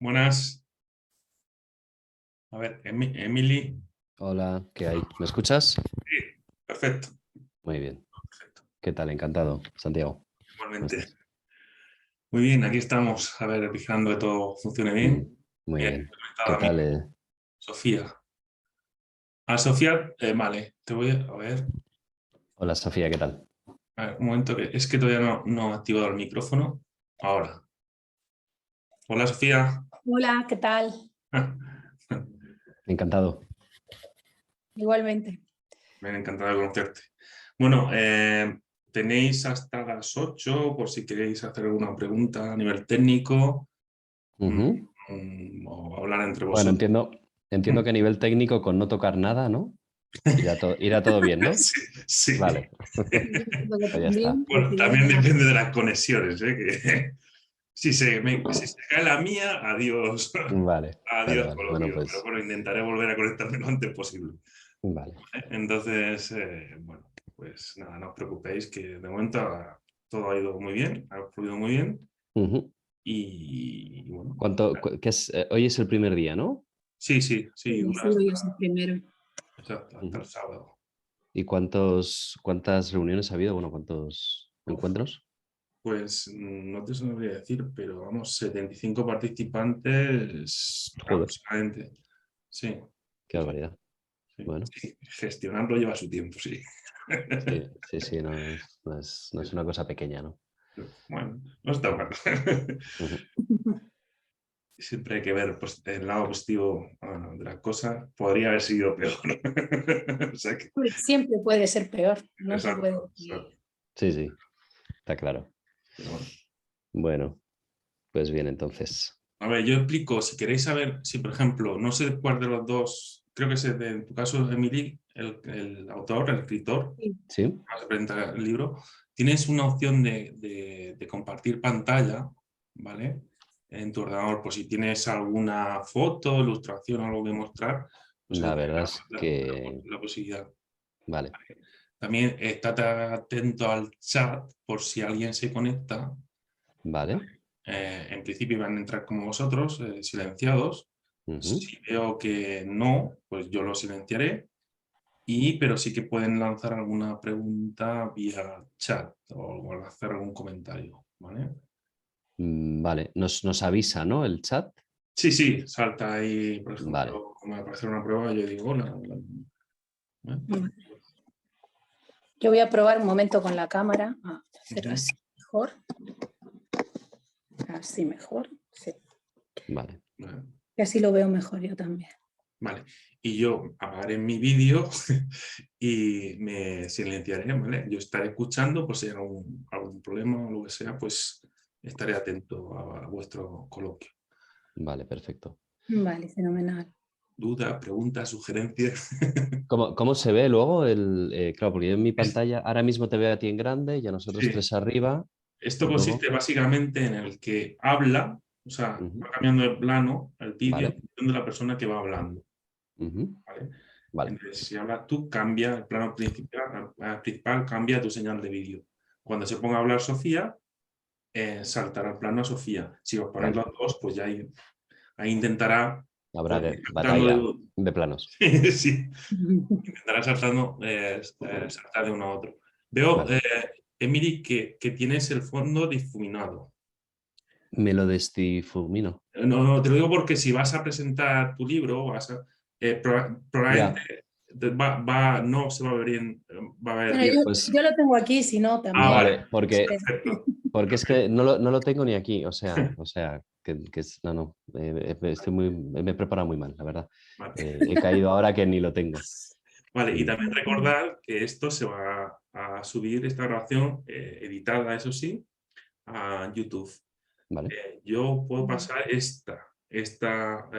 Buenas. A ver, Emily. Hola, ¿qué hay? ¿Me escuchas? Sí, perfecto. Muy bien. Perfecto. ¿Qué tal? Encantado, Santiago. ¿Cómo Igualmente. estás? Muy bien, aquí estamos. A ver, vigilando que todo funcione bien. Muy Bien, bien. ¿Qué conectada a mí, tal? Sofía. A Sofía, vale, te voy a ver. Hola, Sofía, ¿qué tal? A ver, un momento, que es que todavía no he activado el micrófono. Ahora. Hola, Sofía. Hola, ¿qué tal? Encantado. Igualmente. Me ha encantado conocerte. Bueno, tenéis hasta las 8 por si queréis hacer alguna pregunta a nivel técnico. Ujú. O hablar entre Bueno, vosotros. entiendo que a nivel técnico, con no tocar nada, ¿no? Irá todo bien, ¿no? Sí, sí. Vale. Pues ya está. Bueno, también depende de las conexiones, ¿eh? Que si se cae la mía, adiós. Vale. Adiós, Bueno, coloquio. Pero pues bueno, intentaré volver a conectarme lo antes posible. vale. Entonces, bueno, pues nada, no os preocupéis, que de momento todo ha ido muy bien, ha fluido muy bien. Ujú. Y bueno, Hoy es el primer día, ¿no? sí, Sí, dura hoy es el primero. hasta el sábado. ¿Y cuántas reuniones ha habido? Bueno, ¿cuántos encuentros? Pues no te sabría decir, pero vamos, 75 participantes Joder, aproximadamente. Sí, qué barbaridad. sí. Bueno. Sí, gestionarlo lleva su tiempo, sí. Sí, no es una cosa pequeña, ¿no? Bueno, no está mal. Ujú. Siempre hay que ver pues, el lado positivo, bueno, de las cosas. Podría haber sido peor. O sea que, Siempre puede ser peor, no se puede. exacto. Sí, está claro. Pero bueno. Bueno, pues bien, entonces. A ver, yo explico, si queréis saber, si por ejemplo, no sé cuál de los dos, creo que es en tu caso, Emily, el autor, el escritor, Sí. ¿Sí? vas a presentar el libro, tienes una opción de compartir pantalla, ¿vale? En tu ordenador, por si tienes alguna foto, ilustración o algo que mostrar, pues ahí La tienes verdad es que... la posibilidad. Vale, También estate atento al chat por si alguien se conecta. vale. En principio van a entrar como vosotros, silenciados. Ujú. Si veo que no, pues yo lo silenciaré. Pero sí que pueden lanzar alguna pregunta vía chat o hacer algún comentario, ¿vale? Vale, nos avisa, ¿no? El chat. Sí, salta ahí, por Vale, ejemplo, como para hacer una prueba, yo digo hola. ¿Eh? Yo voy a probar un momento con la cámara, a hacer así mejor. Así mejor, sí. vale. Y así lo veo mejor yo también. Vale, y yo apagaré mi vídeo y me silenciaré, ¿vale? Yo estaré escuchando, pues si hay algún problema o lo que sea, pues estaré atento a vuestro coloquio. Vale, perfecto. Vale, fenomenal. Dudas, preguntas, sugerencias. ¿Cómo se ve luego claro, porque yo en mi Es- pantalla ahora mismo te veo a ti en grande y a nosotros sí, tres arriba esto y luego... consiste básicamente en el que habla, o sea, Ujú. va cambiando de plano el vídeo en Vale. función de la persona que va hablando, Ujú. ¿vale? Vale. Entonces, si hablas tú, cambia el plano principal, cambia tu señal de vídeo. Cuando se ponga a hablar Sofía, saltará al plano a Sofía. Si os ponéis Vale. los dos, pues ya ahí intentará, Habrá pues, saltando batalla de planos. sí, intentará saltando, saltar de uno a otro. Veo, Vale. Emily, que tienes el fondo difuminado. Me lo desdifumino. No, te lo digo porque si vas a presentar tu libro, Ya, probablemente no se va a ver bien, va a haber Bueno, bien. pues yo lo tengo aquí, si no, también. vale, Pues porque perfecto. es que no lo tengo ni aquí, o sea, no, me he preparado muy mal, la verdad. Vale. He caído ahora que ni lo tengo. Vale, y Mm, también recordar que esto se va a subir, esta grabación, editada, eso sí, a YouTube. Vale, Yo puedo pasar esta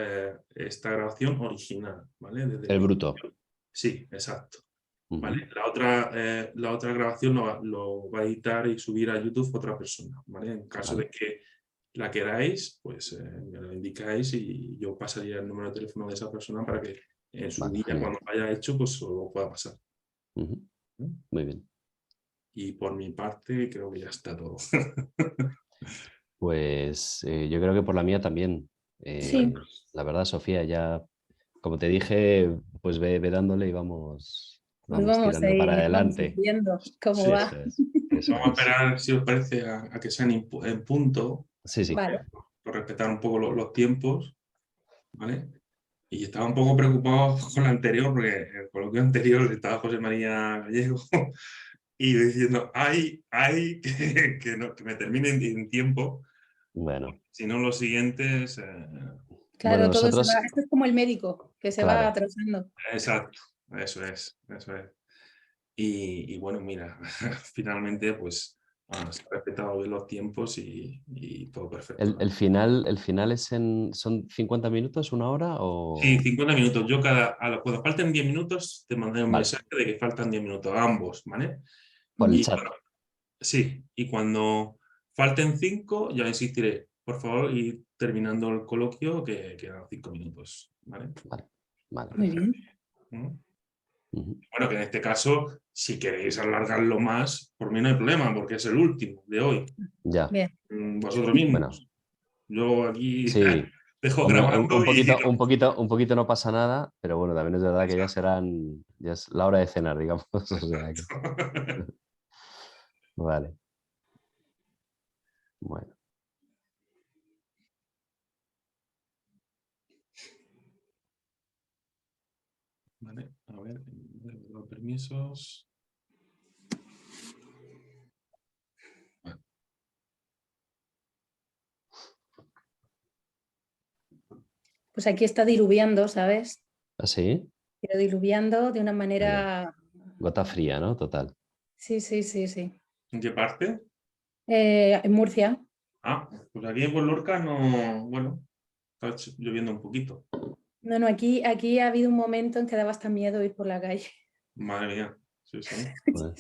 grabación original, ¿vale? Desde el el bruto. principio. Sí, exacto. Ujú. ¿Vale? La otra grabación lo va a editar y subir a YouTube otra persona, ¿vale? En caso Vale, de que la queráis, pues me lo indicáis y yo pasaría el número de teléfono de esa persona para que en su vale, día, genial. cuando lo haya hecho, pues lo pueda pasar. Ujú. ¿Eh? Muy bien. Y por mi parte, creo que ya está todo. Pues yo creo que por la mía también. Sí, La verdad, Sofía, ya, como te dije, pues ve dándole y pues vamos vamos a tirando para ir, vamos a ir adelante. viendo cómo Sí, Eso va. es, eso vamos a es. esperar, si os parece, a que sean en punto, Sí, sí. Vale. por respetar un poco los tiempos, ¿vale? Y estaba un poco preocupado con la anterior, porque el coloquio anterior estaba José María Gallego y yo diciendo, ay, que me termine en tiempo, Bueno, si no los siguientes, bueno, Claro, todo se va. nosotros, Esto es como el médico, que se va claro, atrasando. exacto, eso es. Y bueno, mira, finalmente pues se ha respetado bien los tiempos y todo perfecto, ¿no? el final ¿son 50 minutos, una hora Sí, o...? 50 minutos. Yo cuando falten 10 minutos te mandaré un Vale, mensaje de que faltan 10 minutos, a ambos, ¿vale? por el Ujú. Y chat. bueno, sí, y cuando falten 5 ya insistiré, por favor, ir terminando el coloquio que quedan 5 minutos, ¿vale? Vale, vale, Muy perfecto. bien. ¿Mm? Ujú. Bueno, que en este caso, si queréis alargarlo más, por mí no hay problema, porque es el último de hoy. Ya, Bien. Vosotros bueno, mismos. Yo aquí sí. dejo Hombre, grabando y un poquito no pasa nada, pero bueno, también es verdad que ya es la hora de cenar, digamos. O sea que, vale, bueno. Vale, a ver, los permisos. Vale. Pues aquí está diluviando, ¿sabes? ¿Así? Pero diluviando de una Muy bien. manera. Gota fría, ¿no? Total. Sí, sí, sí, sí. ¿En qué parte? En Murcia. Pues aquí en Lorca no, bueno, está lloviendo un poquito. No, no, aquí ha habido un momento en que daba hasta miedo ir por la calle. Madre mía, sí, sí. Bueno,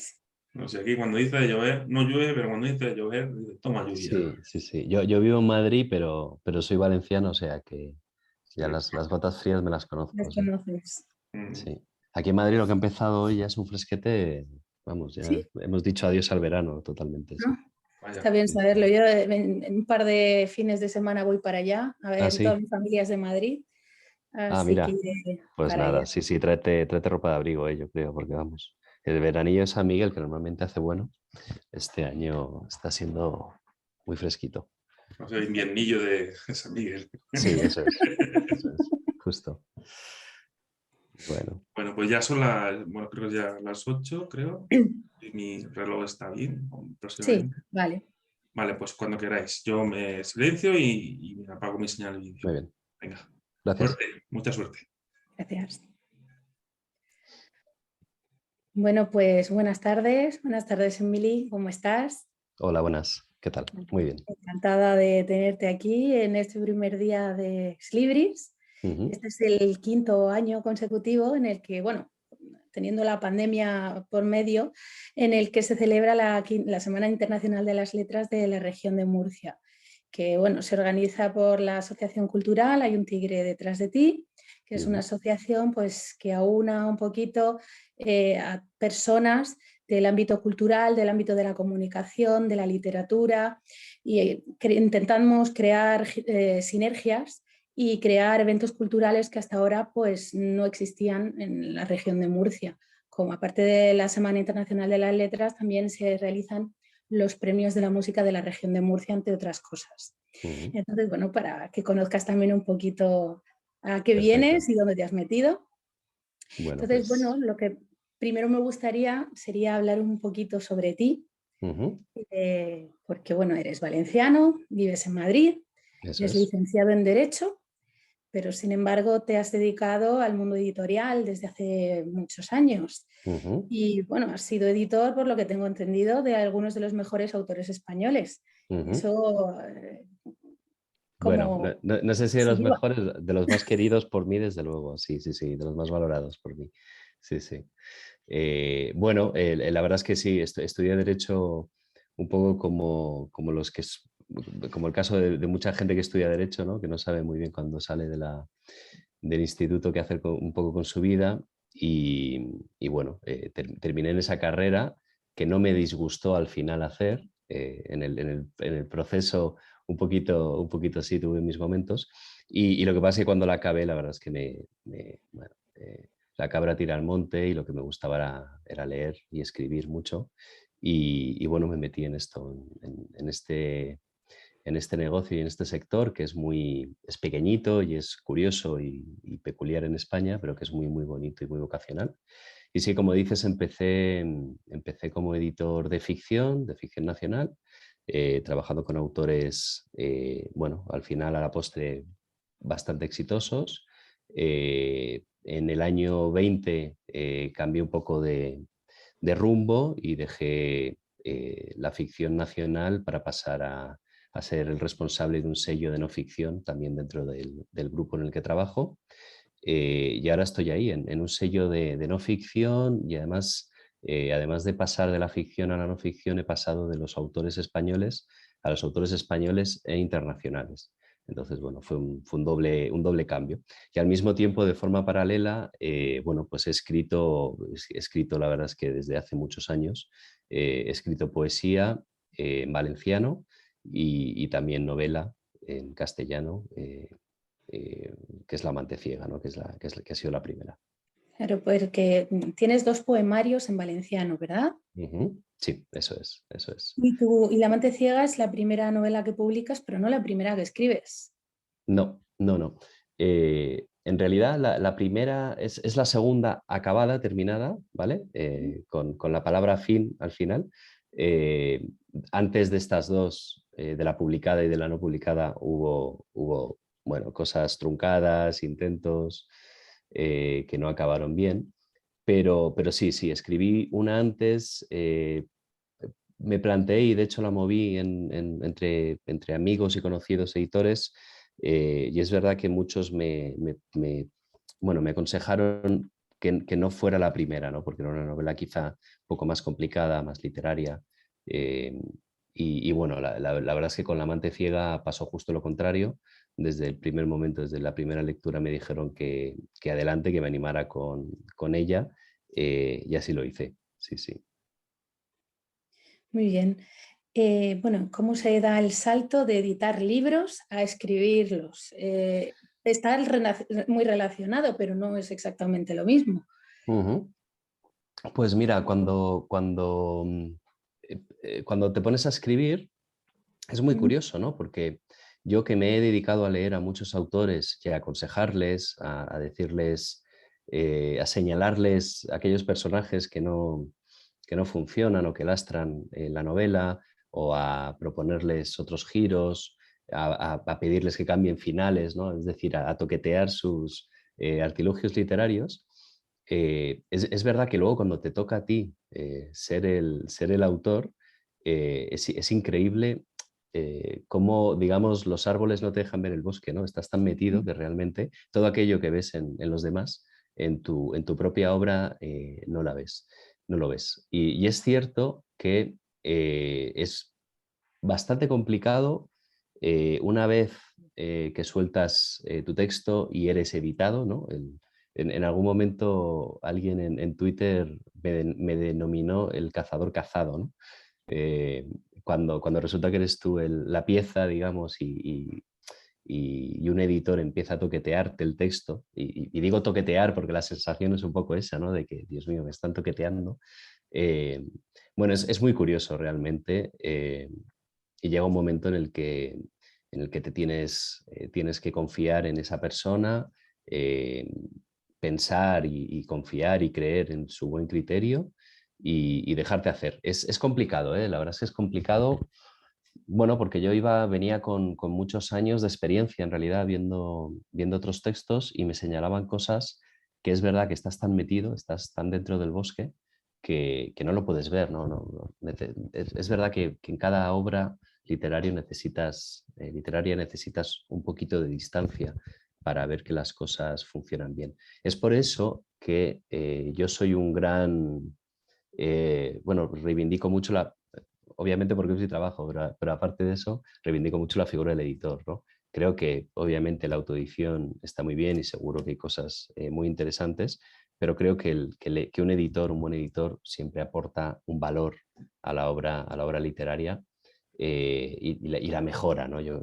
No sé, aquí cuando dice de llover, no llueve, pero cuando dice de llover, dice, toma lluvia. sí, sí, sí. Yo vivo en Madrid, pero soy valenciano, o sea que ya Sí. las gotas frías me las conozco, sí. Desconoces. Mm, Sí. Aquí en Madrid lo que ha empezado hoy ya es un fresquete, vamos, ya ¿Sí? hemos dicho adiós al verano totalmente, sí. ¿No? Está vaya. bien Sí. saberlo. Yo en un par de fines de semana voy para allá. A Ah, ver, toda sí. mi familia es de Madrid, Ah, así que mira. iré Pues para allá. nada, sí, sí, tráete ropa de abrigo, yo creo, porque vamos. El veranillo de San Miguel, que normalmente hace bueno, este año está siendo muy fresquito. O sea, inviernillo de San Miguel. Sí, eso es, justo. Bueno, Bueno, pues ya son bueno, creo que ya las 8, creo. Y mi reloj está bien, Sí, próximamente. vale. Vale, pues cuando queráis. Yo me silencio y me apago mi señal de vídeo. muy bien. Venga, Gracias. suerte, mucha suerte. Gracias. Bueno, pues buenas tardes. Buenas tardes, Emily. ¿Cómo estás? Hola, buenas. ¿Qué tal? Muy bien. Encantada de tenerte aquí en este primer día de Exlibris. Ujú, Este es el quinto año consecutivo en el que, bueno, teniendo la pandemia por medio, en el que se celebra la Semana Internacional de las Letras de la región de Murcia, que, bueno, se organiza por la Asociación Cultural Hay un tigre detrás de ti, que es una ujú, asociación pues, que aúna un poquito a personas del ámbito cultural, del ámbito de la comunicación, de la literatura, y intentamos crear sinergias y crear eventos culturales que hasta ahora pues, no existían en la región de Murcia. Como aparte de la Semana Internacional de las Letras, también se realizan los premios de la música de la región de Murcia, entre otras cosas. ujú. Entonces, bueno, para que conozcas también un poquito a qué Perfecto. vienes y dónde te has metido. Bueno, Entonces, bueno, pues lo que primero me gustaría sería hablar un poquito sobre ti, ujú, porque, bueno, eres valenciano, vives en Madrid, eso eres es. licenciado en Derecho, pero sin embargo te has dedicado al mundo editorial desde hace muchos años. Ujú, Y bueno, has sido editor, por lo que tengo entendido, de algunos de los mejores autores españoles. ujú. Eso, Bueno, como no sé si de se los lleva. mejores, de los más queridos por mí, desde luego. Sí, sí, sí, de los más valorados por mí. Sí, sí. Bueno, la verdad es que sí, estudié Derecho un poco como los que como el caso de mucha gente que estudia Derecho, ¿no? Que no sabe muy bien cuando sale del instituto qué hacer un poco con su vida. Y bueno, terminé en esa carrera que no me disgustó al final hacer. En el proceso un poquito sí tuve mis momentos, Y lo que pasa es que cuando la acabé, la verdad es que bueno, la cabra tira al monte y lo que me gustaba era leer y escribir mucho. Y bueno, me metí en esto, en este negocio y en este sector que es pequeñito y es curioso y peculiar en España, pero que es muy, muy bonito y muy vocacional. Y sí, como dices, empecé como editor de ficción nacional, trabajando con autores, bueno, al final, a la postre, bastante exitosos. En el año 20 cambié un poco de rumbo y dejé la ficción nacional para pasar a ser el responsable de un sello de no ficción también dentro del grupo en el que trabajo. Y ahora estoy ahí, en un sello de no ficción y además de pasar de la ficción a la no ficción, he pasado de los autores españoles a los autores españoles e internacionales. Entonces, bueno, fue un doble cambio. Y al mismo tiempo, de forma paralela, bueno, pues he escrito, la verdad es que desde hace muchos años, he escrito poesía en valenciano y también novela en castellano, que es La amante ciega, ¿no? Que ha sido la primera. Claro, porque tienes 2 poemarios en valenciano, ¿verdad? Sí, eso es, eso es. Y La amante ciega es la primera novela que publicas, pero no la primera que escribes. No, no, no. En realidad la primera es la segunda acabada, terminada, ¿vale? Con la palabra fin al final. Eh, Antes de estas dos, de la publicada y de la no publicada, hubo bueno, cosas truncadas, intentos que no acabaron bien. Pero sí, escribí una antes, me planteé y de hecho la moví entre amigos y conocidos editores, y es verdad que muchos bueno, me aconsejaron que no fuera la primera, ¿no? Porque era una novela quizá un poco más complicada, más literaria. eh, y bueno, la verdad es que con La amante ciega pasó justo lo contrario. Desde el primer momento, desde la primera lectura, me dijeron que adelante, que me animara con ella, y así lo hice. Sí, sí. Muy bien. Bueno, ¿cómo se da el salto de editar libros a escribirlos? Está muy relacionado, pero no es exactamente lo mismo. Ujú. Pues mira, cuando te pones a escribir es muy curioso, ¿no? Porque yo, que me he dedicado a leer a muchos autores y a aconsejarles, a decirles, a señalarles aquellos personajes que no funcionan o que lastran la novela, o a proponerles otros giros, a pedirles que cambien finales, ¿no? Es decir, a toquetear sus artilugios literarios. Es verdad que luego, cuando te toca a ti ser el autor, es increíble cómo, digamos, los árboles no te dejan ver el bosque, ¿no? Estás tan metido que realmente todo aquello que ves en los demás, en tu propia obra, no la ves, no lo ves. Y es cierto que es bastante complicado una vez que sueltas tu texto y eres editado, ¿no? En algún momento alguien en Twitter me denominó el cazador cazado, ¿no? Eh, cuando resulta que eres tú la pieza, digamos, y un editor empieza a toquetearte el texto, y digo toquetear porque la sensación es un poco esa, ¿no? De que, Dios mío, me están toqueteando. Eh, bueno, es muy curioso realmente, y llega un momento en el que tienes que confiar en esa persona, eh, pensar y confiar y creer en su buen criterio, y dejarte hacer. Es complicado, ¿eh? La verdad es que es complicado. Bueno, porque yo venía con muchos años de experiencia, en realidad, viendo otros textos, y me señalaban cosas que es verdad que estás tan metido, estás tan dentro del bosque, que no lo puedes ver, ¿no? Es verdad que en cada obra literaria necesitas un poquito de distancia para ver que las cosas funcionan bien. Es por eso que yo soy un gran, bueno, reivindico mucho obviamente porque es mi trabajo, pero aparte de eso, reivindico mucho la figura del editor, ¿no? Creo que obviamente la autoedición está muy bien y seguro que hay cosas muy interesantes, pero creo que un buen editor, siempre aporta un valor a la obra literaria, y la mejora, ¿no? Yo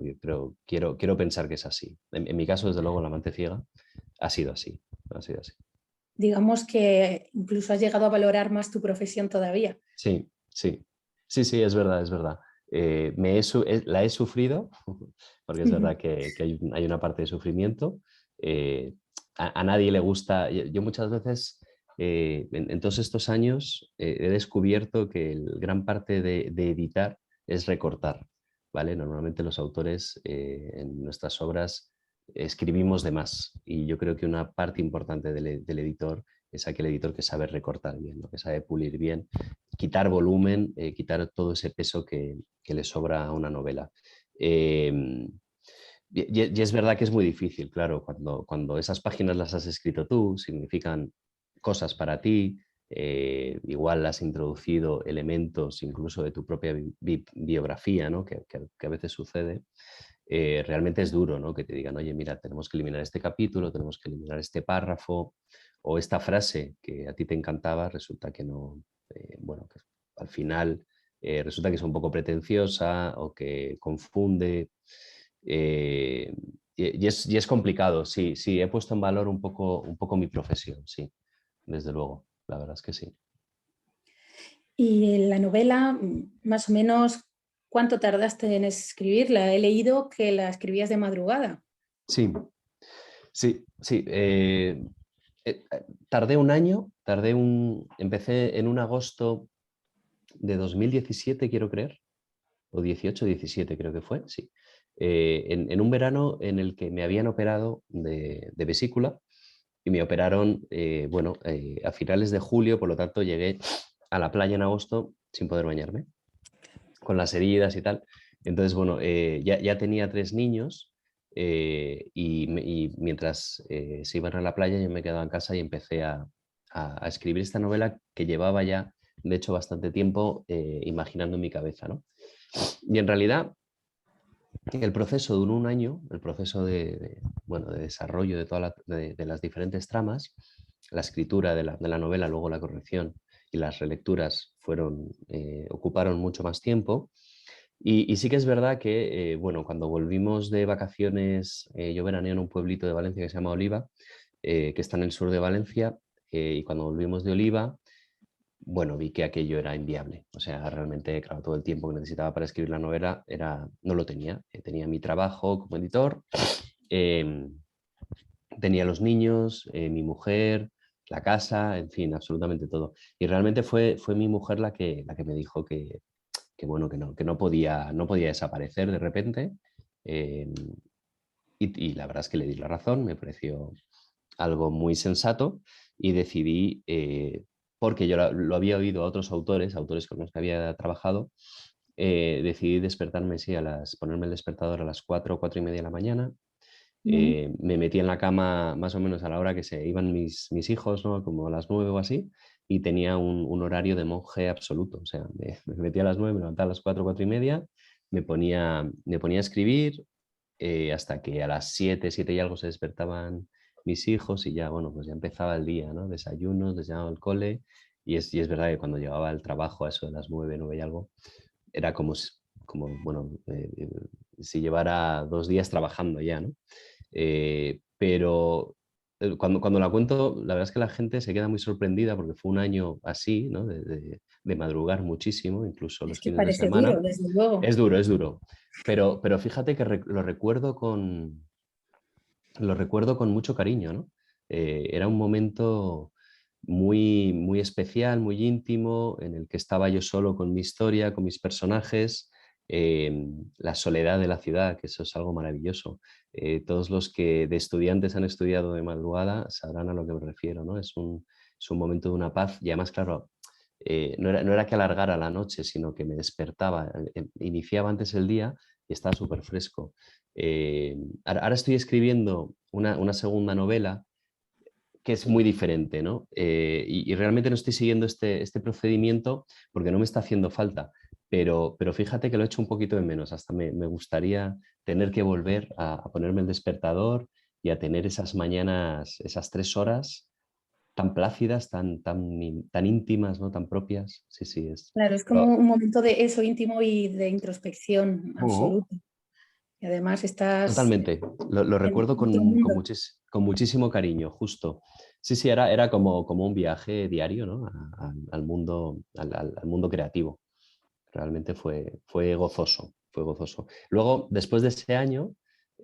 quiero pensar que es así. En mi caso, desde luego, en La amante ciega ha sido así, ha sido así. Digamos que incluso has llegado a valorar más tu profesión todavía. Sí, sí, sí, sí, es verdad, es verdad. La he sufrido, porque es verdad que hay una parte de sufrimiento. Eh, a nadie le gusta, yo muchas veces, en todos estos años, he descubierto que gran parte de editar es recortar, ¿vale? Normalmente los autores en nuestras obras escribimos de más y yo creo que una parte importante del editor es aquel editor que sabe recortar bien, ¿no? Que sabe pulir bien, quitar volumen, quitar todo ese peso que le sobra a una novela. Y es verdad que es muy difícil, claro, cuando esas páginas las has escrito tú, significan cosas para ti, igual has introducido elementos incluso de tu propia biografía, ¿no? Que a veces sucede. Realmente es duro, ¿no? Que te digan, oye, mira, tenemos que eliminar este capítulo, tenemos que eliminar este párrafo, o esta frase que a ti te encantaba, resulta que no, bueno, que al final resulta que es un poco pretenciosa o que confunde. eh, y es complicado, sí, sí, he puesto en valor un poco mi profesión, sí, desde luego, la verdad es que sí. Y la novela, más o menos, ¿cuánto tardaste en escribirla? He leído que la escribías de madrugada. Sí, sí, sí. Tardé un año, empecé en un agosto de 2017, quiero creer, o 18, 17 creo que fue, sí. En un verano en el que me habían operado de vesícula y me operaron, bueno, a finales de julio, por lo tanto llegué a la playa en agosto sin poder bañarme, con las heridas y tal. Entonces, bueno, ya tenía 3 niños y mientras se iban a la playa yo me quedaba en casa y empecé a escribir esta novela que llevaba ya, de hecho, bastante tiempo imaginando en mi cabeza, ¿no? Y en realidad el proceso duró un año, el proceso bueno, de desarrollo de las diferentes tramas, la escritura de la novela, luego la corrección y las relecturas ocuparon mucho más tiempo. Y sí que es verdad que, bueno, cuando volvimos de vacaciones, yo veraneo en un pueblito de Valencia que se llama Oliva, que está en el sur de Valencia, y cuando volvimos de Oliva, bueno, vi que aquello era inviable. O sea, realmente, claro, todo el tiempo que necesitaba para escribir la novela no lo tenía. Tenía mi trabajo como editor, eh, tenía los niños, mi mujer, la casa, en fin, absolutamente todo. Y realmente fue mi mujer la que me dijo bueno, que no podía desaparecer de repente. eh, y la verdad es que le di la razón, me pareció algo muy sensato y decidí, porque yo lo había oído a otros autores con los que había trabajado, decidí despertarme, sí, ponerme el despertador a las 4, 4:30 de la mañana. Me metí en la cama más o menos a la hora que se iban mis hijos, ¿no? Como a las 9 o así, y tenía un horario de monje absoluto. O sea, me metía a las 9, me levantaba a las 4, 4:30, me ponía a escribir, hasta que a las 7, 7 y algo se despertaban mis hijos y ya, bueno, pues ya empezaba el día, ¿no? Desayunos, les llevaba al cole y es verdad que cuando llegaba al trabajo a eso de las 9, 9 y algo, era como bueno, si llevara 2 días trabajando ya, ¿no? Pero cuando la cuento, la verdad es que la gente se queda muy sorprendida porque fue un año así, ¿no? De madrugar muchísimo, incluso Es los que fines de parece duro, semana. desde luego. Es duro, es duro. Pero fíjate que lo recuerdo con mucho cariño, ¿no? Era un momento muy, muy especial, muy íntimo, en el que estaba yo solo con mi historia, con mis personajes, la soledad de la ciudad, que eso es algo maravilloso. Todos los que de estudiantes han estudiado de madrugada sabrán a lo que me refiero, ¿no? Es un momento de una paz y además, claro, no era que alargara la noche, sino que me despertaba, iniciaba antes el día y estaba súper fresco. Ahora estoy escribiendo una segunda novela que es muy diferente, ¿no? Y realmente no estoy siguiendo este procedimiento porque no me está haciendo falta, pero fíjate que lo he hecho un poquito de menos, hasta me gustaría tener que volver a ponerme el despertador y a tener esas mañanas, esas 3 horas tan plácidas, tan íntimas, ¿no? Tan propias. Sí, sí, es. Claro, es como un momento de eso íntimo y de introspección Oh, absoluta. Y además estás totalmente. Lo en recuerdo otro mundo. con muchísimo cariño, justo. Sí, sí, era como un viaje diario, ¿no? Al mundo, al mundo creativo. Realmente fue gozoso, fue gozoso. Luego, después de ese año,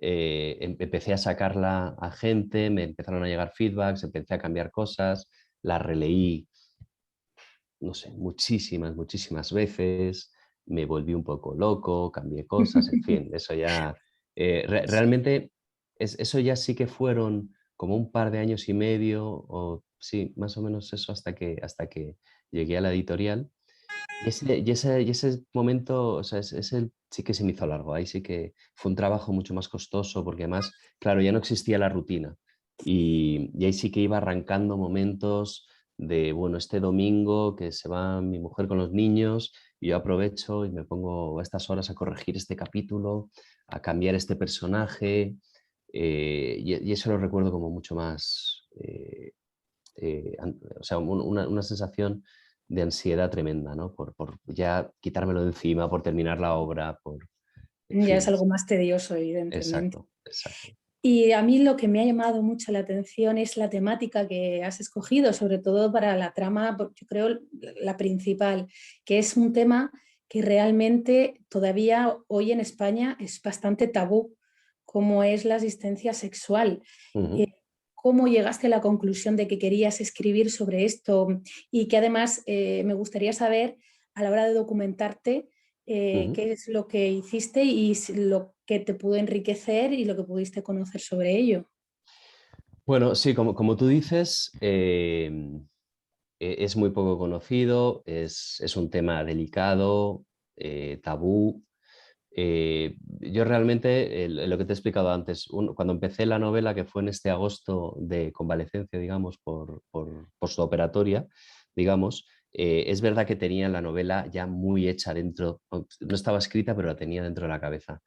empecé a sacarla a gente, me empezaron a llegar feedbacks, empecé a cambiar cosas, la releí, no sé, muchísimas veces, me volví un poco loco, cambié cosas, en fin, eso ya, realmente, eso ya sí que fueron como un par de años y medio, o sí, más o menos eso hasta que llegué a la editorial. Y ese momento, o sea, sí que se me hizo largo. Ahí sí que fue un trabajo mucho más costoso porque además, claro, ya no existía la rutina. Y ahí sí que iba arrancando momentos de, bueno, este domingo que se va mi mujer con los niños y yo aprovecho y me pongo a estas horas a corregir este capítulo, a cambiar este personaje. Y eso lo recuerdo como mucho más, o sea, una sensación de ansiedad tremenda, ¿no? Por ya quitármelo de encima, por terminar la obra, en Ya es fin. algo más tedioso, evidentemente. Exacto, exacto. Y a mí lo que me ha llamado mucho la atención es la temática que has escogido, sobre todo para la trama, yo creo, la principal, que es un tema que realmente todavía hoy en España es bastante tabú, como es la asistencia sexual. Eh, Ujú, ¿Cómo llegaste a la conclusión de que querías escribir sobre esto? Y que además me gustaría saber, a la hora de documentarte, ujú. qué es lo que hiciste y lo que te pudo enriquecer y lo que pudiste conocer sobre ello. Bueno, sí, como tú dices, es muy poco conocido, es un tema delicado, tabú. Yo realmente, lo que te he explicado antes, cuando empecé la novela, que fue en este agosto de convalecencia, digamos, por postoperatoria, digamos, es verdad que tenía la novela ya muy hecha dentro, no estaba escrita, pero la tenía dentro de la cabeza.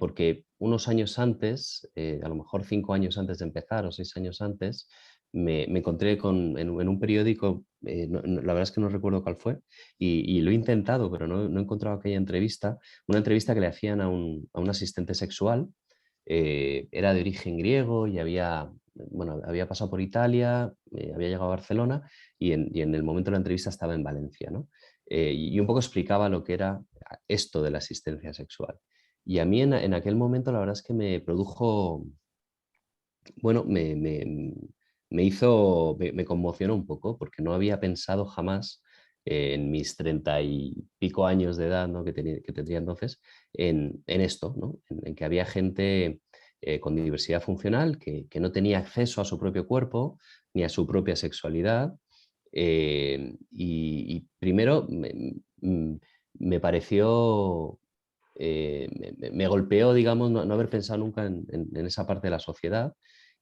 Porque unos años antes, a lo mejor 5 años antes de empezar o 6 años antes, me encontré en un periódico, la verdad es que no recuerdo cuál fue, y lo he intentado, pero no he encontrado aquella entrevista, una entrevista que le hacían a un asistente sexual. Era de origen griego y bueno, había pasado por Italia, había llegado a Barcelona y en el momento de la entrevista estaba en Valencia, ¿no? Y un poco explicaba lo que era esto de la asistencia sexual. Y a mí en aquel momento la verdad es que me produjo, bueno, me conmocionó un poco porque no había pensado jamás en mis 30 y pico años de edad, ¿no? que tendría entonces, en esto, ¿no? En que había gente con diversidad funcional que no tenía acceso a su propio cuerpo ni a su propia sexualidad. Y primero me pareció, me golpeó, digamos, no haber pensado nunca en esa parte de la sociedad.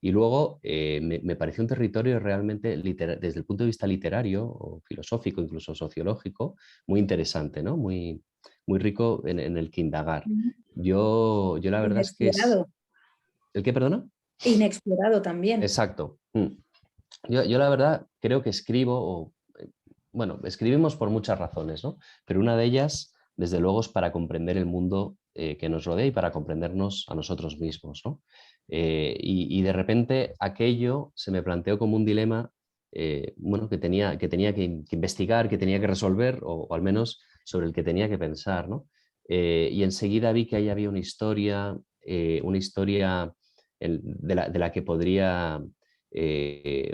Y luego me pareció un territorio realmente, desde el punto de vista literario o filosófico, incluso sociológico, muy interesante, ¿no? Muy rico en el que indagar. Ujú. Yo la verdad es que es... Inexplorado. ¿El qué, perdona? Inexplorado también. Exacto. Yo la verdad creo que escribo, bueno, escribimos por muchas razones, ¿no? Pero una de ellas, desde luego, es para comprender el mundo que nos rodea y para comprendernos a nosotros mismos, ¿no? Y de repente aquello se me planteó como un dilema, bueno, que investigar, que tenía que resolver, o al menos sobre el que tenía que pensar, ¿no? Y enseguida vi que ahí había una historia de la que podría,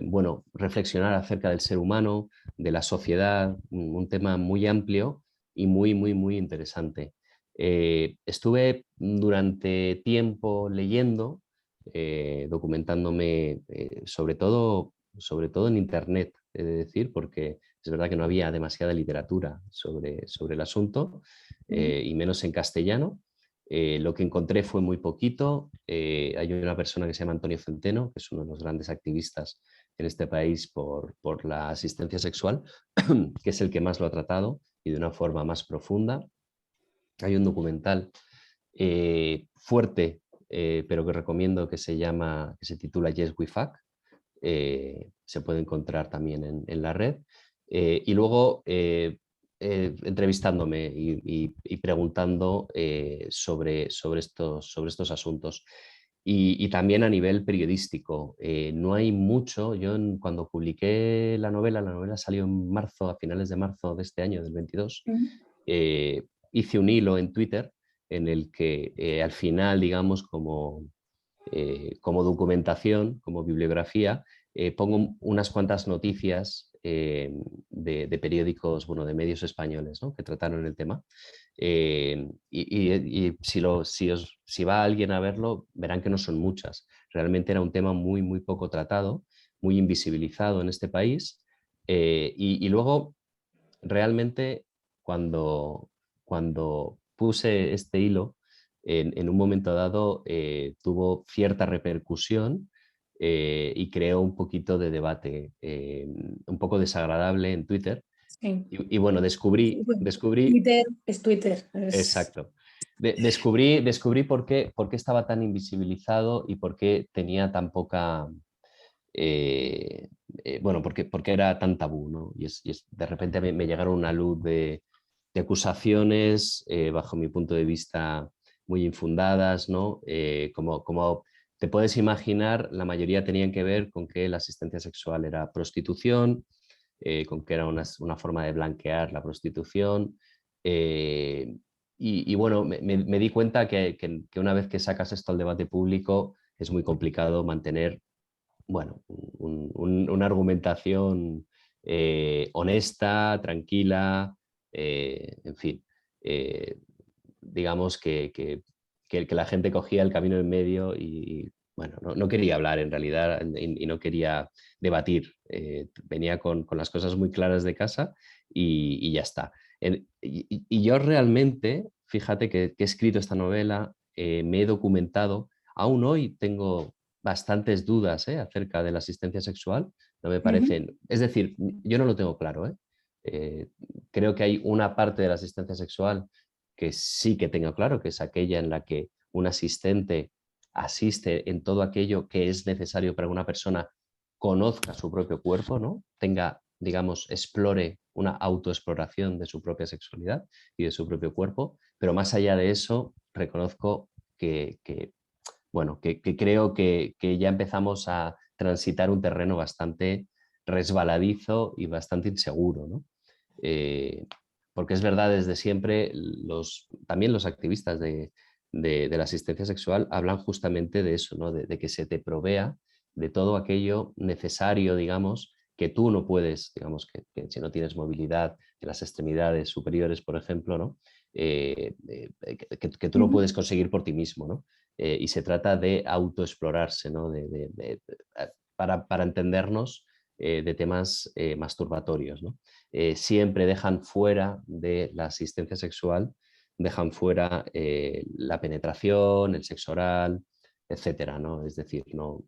bueno, reflexionar acerca del ser humano, de la sociedad, un tema muy amplio y muy interesante. Estuve durante tiempo leyendo, documentándome, sobre todo en Internet, he de decir, porque es verdad que no había demasiada literatura sobre el asunto, Sí. y menos en castellano. Lo que encontré fue muy poquito. Hay una persona que se llama Antonio Centeno, que es uno de los grandes activistas en este país por la asistencia sexual, que es el que más lo ha tratado y de una forma más profunda. Hay un documental fuerte, pero que recomiendo, que se titula Yes We Fuck, se puede encontrar también en la red. Y luego entrevistándome y preguntando sobre estos asuntos. Y también a nivel periodístico. No hay mucho. Yo cuando publiqué la novela salió en marzo, a finales de marzo de este año, del 22, hice un hilo en Twitter en el que al final, digamos, como documentación, como bibliografía, pongo unas cuantas noticias de periódicos, bueno, de medios españoles, ¿no?, que trataron el tema. Y si va alguien a verlo, verán que no son muchas. Realmente era un tema muy, muy poco tratado, muy invisibilizado en este país. Y luego, realmente, cuando puse este hilo, en un momento dado tuvo cierta repercusión y creó un poquito de debate, un poco desagradable en Twitter. Sí. Y bueno, Sí, bueno, descubrí, Twitter es Twitter. exacto, descubrí por qué estaba tan invisibilizado y por qué tenía tan poca, bueno, porque era tan tabú, ¿no? De repente me llegaron una luz de acusaciones, bajo mi punto de vista, muy infundadas, ¿no? Como te puedes imaginar, la mayoría tenían que ver con que la asistencia sexual era prostitución, con que era una forma de blanquear la prostitución. Y bueno, me di cuenta que una vez que sacas esto al debate público es muy complicado mantener, bueno, una argumentación honesta, tranquila, en fin. eh, digamos que la gente cogía el camino en medio y bueno, no quería hablar en realidad y no quería debatir. Venía con las cosas muy claras de casa y ya está. Y yo realmente, fíjate que he escrito esta novela, me he documentado, aún hoy tengo bastantes dudas acerca de la asistencia sexual. No me Ujú. parecen, es decir, yo no lo tengo claro. Creo que hay una parte de la asistencia sexual que sí que tengo claro, que es aquella en la que un asistente asiste en todo aquello que es necesario para que una persona conozca su propio cuerpo, ¿no? Tenga, digamos, explore una autoexploración de su propia sexualidad y de su propio cuerpo, pero más allá de eso, reconozco bueno, que creo que ya empezamos a transitar un terreno bastante resbaladizo y bastante inseguro, ¿no? Eh, Porque es verdad, desde siempre, también los activistas de la asistencia sexual hablan justamente de eso, ¿no? De que se te provea de todo aquello necesario, digamos, que tú no puedes, digamos, que si no tienes movilidad en las extremidades superiores, por ejemplo, ¿no? Que tú no Ujú. puedes conseguir por ti mismo, ¿no? Y se trata de autoexplorarse, ¿no? Para entendernos, de temas masturbatorios, ¿no? Siempre dejan fuera de la asistencia sexual, dejan fuera la penetración, el sexo oral, etcétera, ¿no? Es decir, no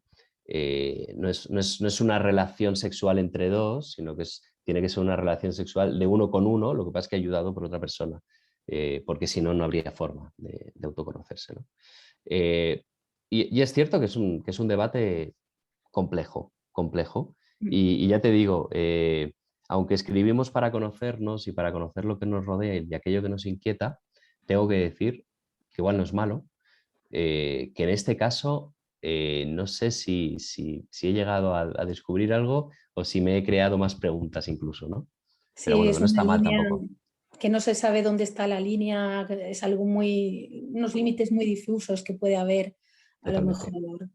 es una relación sexual entre dos, sino que tiene que ser una relación sexual de uno con uno, lo que pasa es que ayudado por otra persona, porque si no, no habría forma de autoconocerse, ¿no? Eh, y es cierto que es un debate complejo. Y ya te digo, aunque escribimos para conocernos y para conocer lo que nos rodea y aquello que nos inquieta, tengo que decir que igual no es malo, que en este caso no sé si he llegado a descubrir algo o si me he creado más preguntas incluso, ¿no? Pero Sí, bueno, que es no una está mal línea tampoco. que no se sabe dónde está la línea, que es algo unos límites muy difusos que puede haber a lo Totalmente, mejor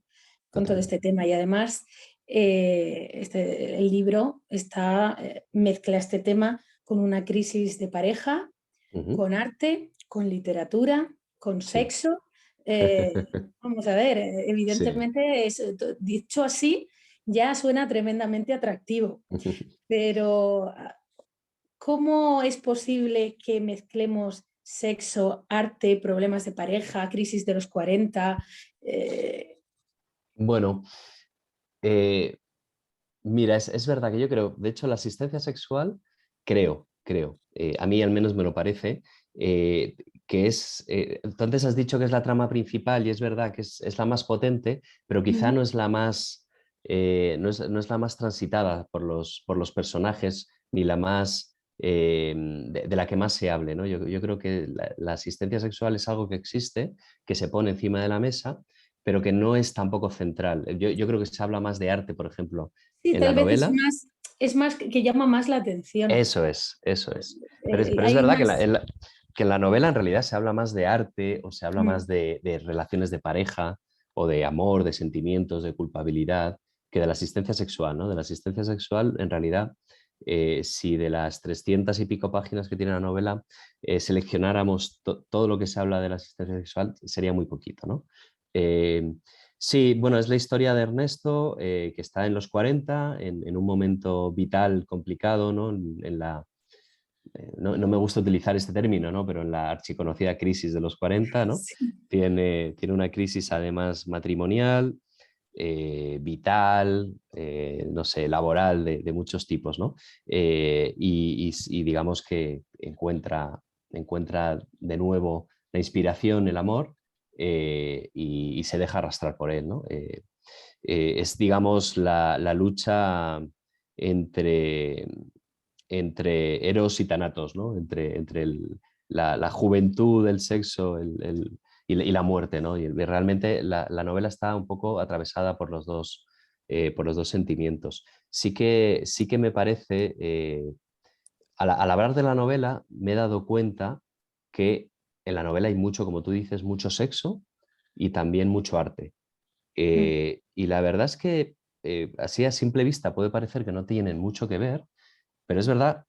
con todo este totalmente. tema. Y además, el libro mezcla este tema con una crisis de pareja, Ujú. con arte, con literatura, con Sí. sexo. Vamos a ver, Sí. evidentemente, dicho así, ya suena tremendamente atractivo, pero ¿cómo es posible que mezclemos sexo, arte, problemas de pareja, crisis de los 40? Eh, Bueno, eh, mira, es verdad que yo creo, de hecho, la asistencia sexual, creo, a mí al menos me lo parece, eh, que tú antes has dicho que es la trama principal y es verdad que es la más potente, pero quizá Ujú. no es la más no es la más transitada por los personajes, ni la más de la que más se hable, ¿no? Yo creo que la asistencia sexual es algo que existe, que se pone encima de la mesa, pero que no es tampoco central. Yo creo que se habla más de arte, por ejemplo, Sí, en la tal vez novela. es más que llama más la atención. Eso es, eso es. Pero es Hay verdad que más... que en la novela en realidad se habla más de arte o se habla Mm, más de relaciones de pareja o de amor, de sentimientos, de culpabilidad, que de la asistencia sexual, ¿no? De la asistencia sexual, en realidad, si de las 300 y pico páginas que tiene la novela, seleccionáramos todo lo que se habla de la asistencia sexual, sería muy poquito, ¿no? Eh, Sí, bueno, es la historia de Ernesto, que está en los 40, en un momento vital complicado, ¿no? No me gusta utilizar este término, ¿no? Pero en la archiconocida crisis de los 40, ¿no? sí. Tiene una crisis además matrimonial, vital, no sé, laboral, de muchos tipos, ¿no? Y digamos que encuentra de nuevo la inspiración, el amor, y se deja arrastrar por él, ¿no? Es, digamos, la lucha entre, entre Eros y Thanatos, ¿no? Entre la juventud, el sexo y la muerte, ¿no? Y realmente la novela está un poco atravesada por los dos sentimientos. Sí que me parece, al hablar de la novela, me he dado cuenta que en la novela hay mucho, como tú dices, mucho sexo y también mucho arte. Mm. Y la verdad es que así a simple vista puede parecer que no tienen mucho que ver, pero es verdad,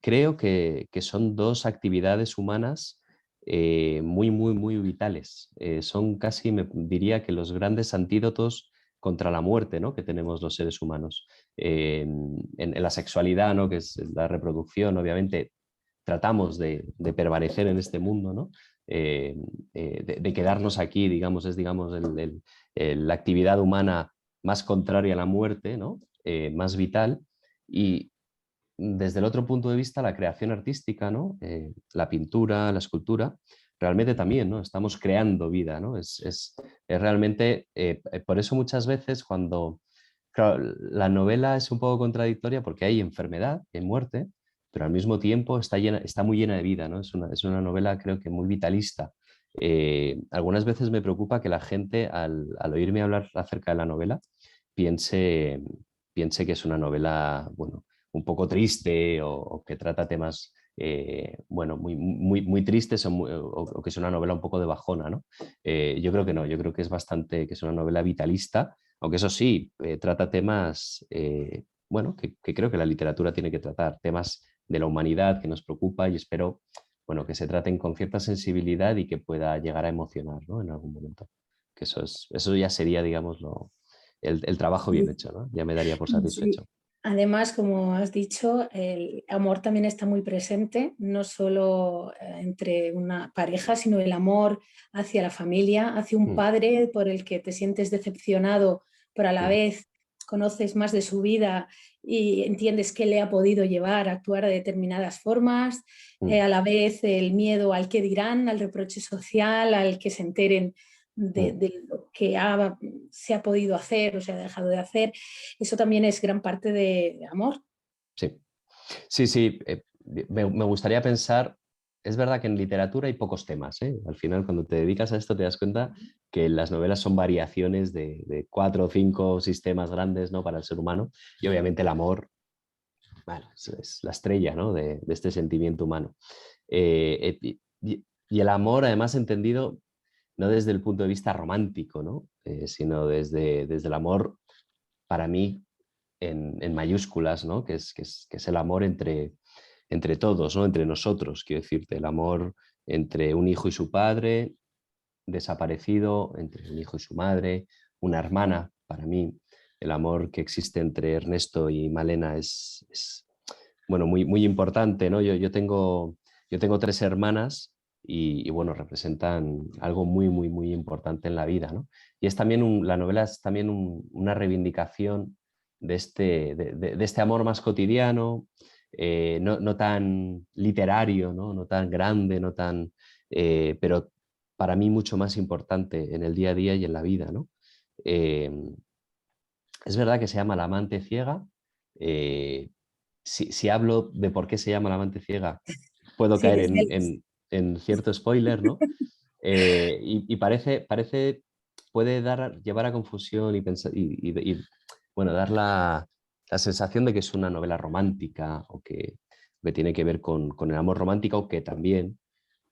creo que son dos actividades humanas muy, muy, muy vitales. Son casi, me diría que los grandes antídotos contra la muerte, ¿no? Que tenemos los seres humanos. En la sexualidad, ¿no? Que es la reproducción, obviamente, tratamos de permanecer en este mundo, ¿no? De quedarnos aquí, digamos, es digamos, la actividad humana más contraria a la muerte, ¿no? Más vital. Y desde el otro punto de vista, la creación artística, ¿no? La pintura, la escultura, realmente también, ¿no? Estamos creando vida, ¿no? Es realmente, por eso muchas veces cuando, claro, la novela es un poco contradictoria porque hay enfermedad, hay muerte, pero al mismo tiempo está muy llena de vida, ¿no? Es una novela creo que muy vitalista. Algunas veces me preocupa que la gente al oírme hablar acerca de la novela piense, piense que es una novela, bueno, un poco triste o que trata temas, bueno, muy tristes o que es una novela un poco de bajona, ¿no? Yo creo que no, yo creo que es bastante, que es una novela vitalista, aunque eso sí, trata temas, bueno, que creo que la literatura tiene que tratar, temas de la humanidad que nos preocupa y espero, bueno, que se traten con cierta sensibilidad y que pueda llegar a emocionar, ¿no? En algún momento. Que eso ya sería, digamos, el trabajo bien Sí, hecho, ¿no? Ya me daría por sí. satisfecho. Además, como has dicho, el amor también está muy presente, no solo entre una pareja, sino el amor hacia la familia, hacia un Mm, padre por el que te sientes decepcionado, pero a la mm, vez conoces más de su vida y entiendes qué le ha podido llevar a actuar de determinadas formas, mm, a la vez el miedo al que dirán, al reproche social, al que se enteren mm. de lo que se ha podido hacer o se ha dejado de hacer. Eso también es gran parte de amor. Sí, sí, sí. Me gustaría pensar, es verdad que en literatura hay pocos temas, ¿eh? Al final, cuando te dedicas a esto, te das cuenta que las novelas son variaciones de cuatro o cinco sistemas grandes, ¿no? Para el ser humano. Y obviamente el amor, bueno, es la estrella, ¿no? De este sentimiento humano. Y el amor, además, entendido no desde el punto de vista romántico, ¿no? Sino desde el amor, para mí, en mayúsculas, ¿no? Que es el amor entre todos, ¿no? Entre nosotros, quiero decirte, el amor entre un hijo y su padre, desaparecido, entre un hijo y su madre, una hermana, para mí, el amor que existe entre Ernesto y Malena es bueno, muy importante, ¿no? Yo tengo tres hermanas bueno, representan algo muy importante en la vida, ¿no? Y es también la novela es también una reivindicación de este amor más cotidiano, no tan literario, ¿no? No tan grande, no tan, pero para mí mucho más importante en el día a día y en la vida, ¿no? Eh, es verdad que se llama La amante ciega. Si hablo de por qué se llama La amante ciega, puedo Sí, caer desvelos. en cierto spoiler, ¿no? Y parece, puede llevar a confusión y, bueno, dar la sensación de que es una novela romántica o que tiene que ver con el amor romántico, que también,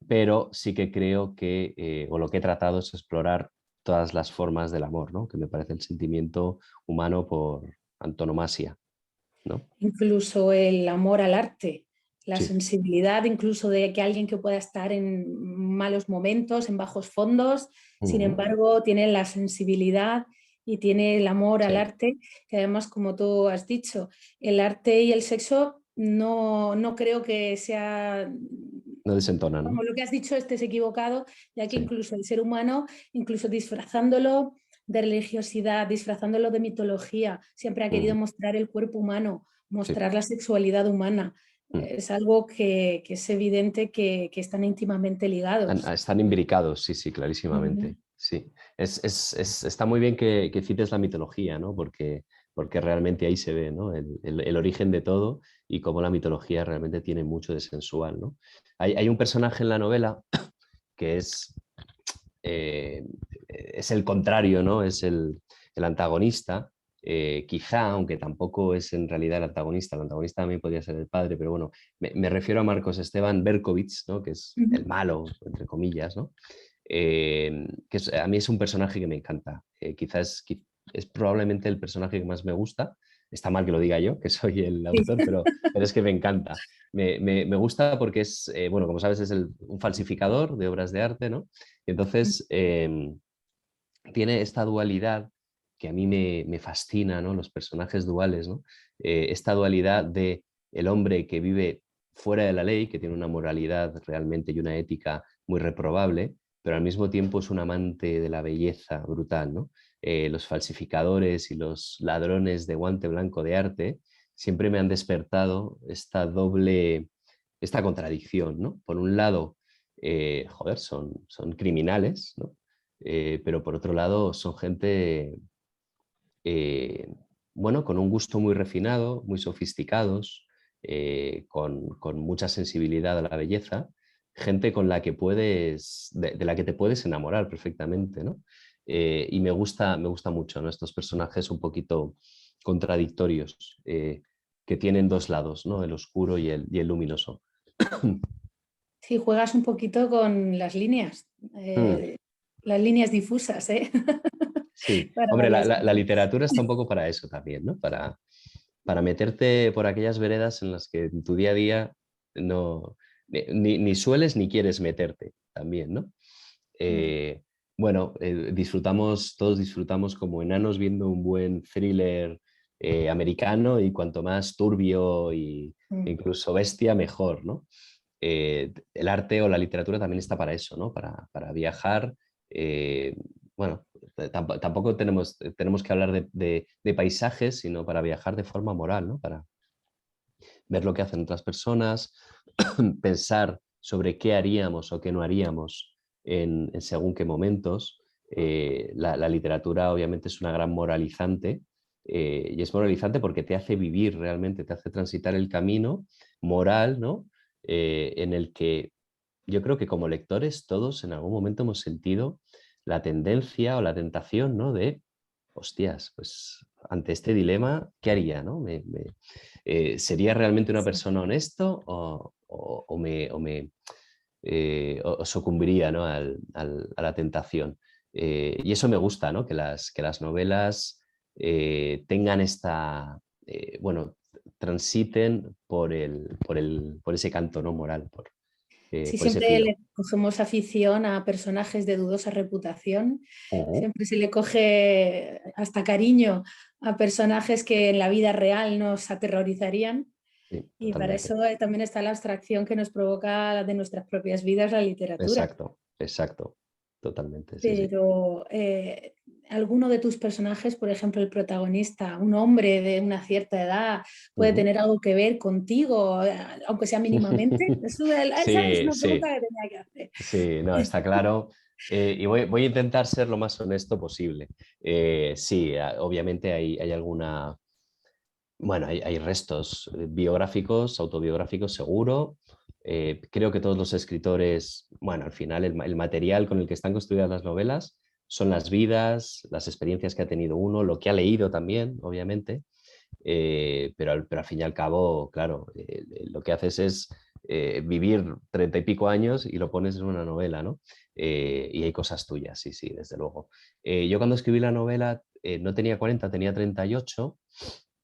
pero sí que creo que, o lo que he tratado es explorar todas las formas del amor, ¿no? Que me parece el sentimiento humano por antonomasia, ¿no? Incluso el amor al arte, la Sí. sensibilidad incluso de que alguien que pueda estar en malos momentos, en bajos fondos, sin Ujú. embargo tiene la sensibilidad y tiene el amor al Sí, arte, que además, como tú has dicho, el arte y el sexo no creo que sea, no desentona, como ¿no? lo que has dicho, estés equivocado, ya que Sí. incluso el ser humano, incluso disfrazándolo de religiosidad, disfrazándolo de mitología, siempre ha querido Ujú. mostrar el cuerpo humano, Sí. mostrar la sexualidad humana. Mm. Es algo que es evidente que están íntimamente ligados. Están imbricados, sí, sí, Ujú. clarísimamente. Sí. Está muy bien que cites la mitología, ¿no? Porque realmente ahí se ve, ¿no? El origen de todo y cómo la mitología realmente tiene mucho de sensual, ¿no? Hay un personaje en la novela que eh, es el contrario, ¿no? Es el antagonista. Quizá, aunque tampoco es en realidad el antagonista también podría ser el padre, pero bueno, me refiero a Marcos Esteban Berkovich, ¿no? Que es Ujú. el malo, entre comillas, ¿no? A mí es un personaje que me encanta. Quizás es probablemente el personaje que más me gusta. Está mal que lo diga yo, que soy el Sí. autor, pero es que me encanta. Me gusta porque es, bueno, como sabes, es un falsificador de obras de arte, ¿no? Y entonces tiene esta dualidad que a mí me fascina, ¿no? Los personajes duales, ¿no? Esta dualidad de el hombre que vive fuera de la ley, que tiene una moralidad realmente y una ética muy reprobable, pero al mismo tiempo es un amante de la belleza brutal, ¿no? Los falsificadores y los ladrones de guante blanco de arte siempre me han despertado esta contradicción, ¿no? Por un lado, joder, son criminales, ¿no? Pero por otro lado son gente, eh, bueno, con un gusto muy refinado, muy sofisticados, con mucha sensibilidad a la belleza, gente con la que de la que te puedes enamorar perfectamente, ¿no? Y me gusta mucho, ¿no? Estos personajes un poquito contradictorios, que tienen dos lados, ¿no? El oscuro y el luminoso. Sí, juegas un poquito con Mm. las líneas difusas, ¿eh? Sí, Para hombre, varias la cosas. literatura está un poco para eso también, ¿no? Para meterte por aquellas veredas en las que en tu día a día no, ni sueles ni quieres meterte también, ¿no? Mm, Eh, bueno, todos disfrutamos como enanos viendo un buen thriller americano, y cuanto más turbio e mm. incluso bestia, mejor, ¿no? El arte o la literatura también está para eso, ¿no? Para viajar. eh, bueno, tampoco tenemos que hablar de paisajes, sino para viajar de forma moral, ¿no? Para ver lo que hacen otras personas, pensar sobre qué haríamos o qué no haríamos en según qué momentos. La literatura obviamente es una gran moralizante, y es moralizante porque te hace vivir realmente, te hace transitar el camino moral, ¿no? En el que yo creo que como lectores todos en algún momento hemos sentido la tendencia o la tentación, ¿no? De, hostias, pues ante este dilema, ¿qué haría, no? ¿Sería realmente una Sí. persona honesto o sucumbiría, ¿no? A la tentación? Y eso me gusta, ¿no? Que las novelas tengan bueno, transiten por ese canto, ¿no? Moral, Sí, por ese siempre filo. le cogemos afición a personajes de dudosa reputación, Ujú. siempre se le coge hasta cariño a personajes que en la vida real nos aterrorizarían, Sí, y para totalmente. eso también está la abstracción que nos provoca de nuestras propias vidas la literatura. Exacto, exacto. Totalmente, sí, sí. Pero alguno de tus personajes, por ejemplo, el protagonista, un hombre de una cierta edad, puede Ujú. tener algo que ver contigo, aunque sea mínimamente. Esa es Sí, una pregunta sí, que tenía que hacer. sí, no, está claro. Y voy a intentar ser lo más honesto posible. Sí, obviamente hay alguna... Bueno, hay restos biográficos, autobiográficos seguro. Creo que todos los escritores, bueno, al final el material con el que están construidas las novelas son las vidas, las experiencias que ha tenido uno, lo que ha leído también, obviamente. Pero al fin y al cabo, claro, lo que haces es vivir 30 y pico años y lo pones en una novela, ¿no? Y hay cosas tuyas, sí, sí, desde luego. Yo cuando escribí la novela no tenía 40, tenía 38,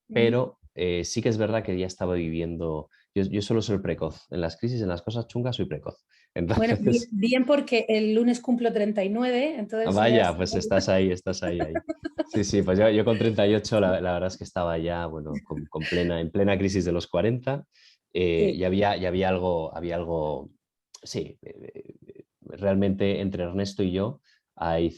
Ujú. pero sí que es verdad que ya estaba viviendo, yo suelo ser precoz, en las crisis, en las cosas chungas soy precoz. Bueno, bien, Entonces, bien porque el lunes cumplo 39, entonces ya vaya, es... pues estás ahí, ahí. Sí, sí, pues yo con 38 la verdad es que estaba ya, bueno, en plena crisis de los 40 Sí. y había algo, sí, realmente entre Ernesto y yo hay eh,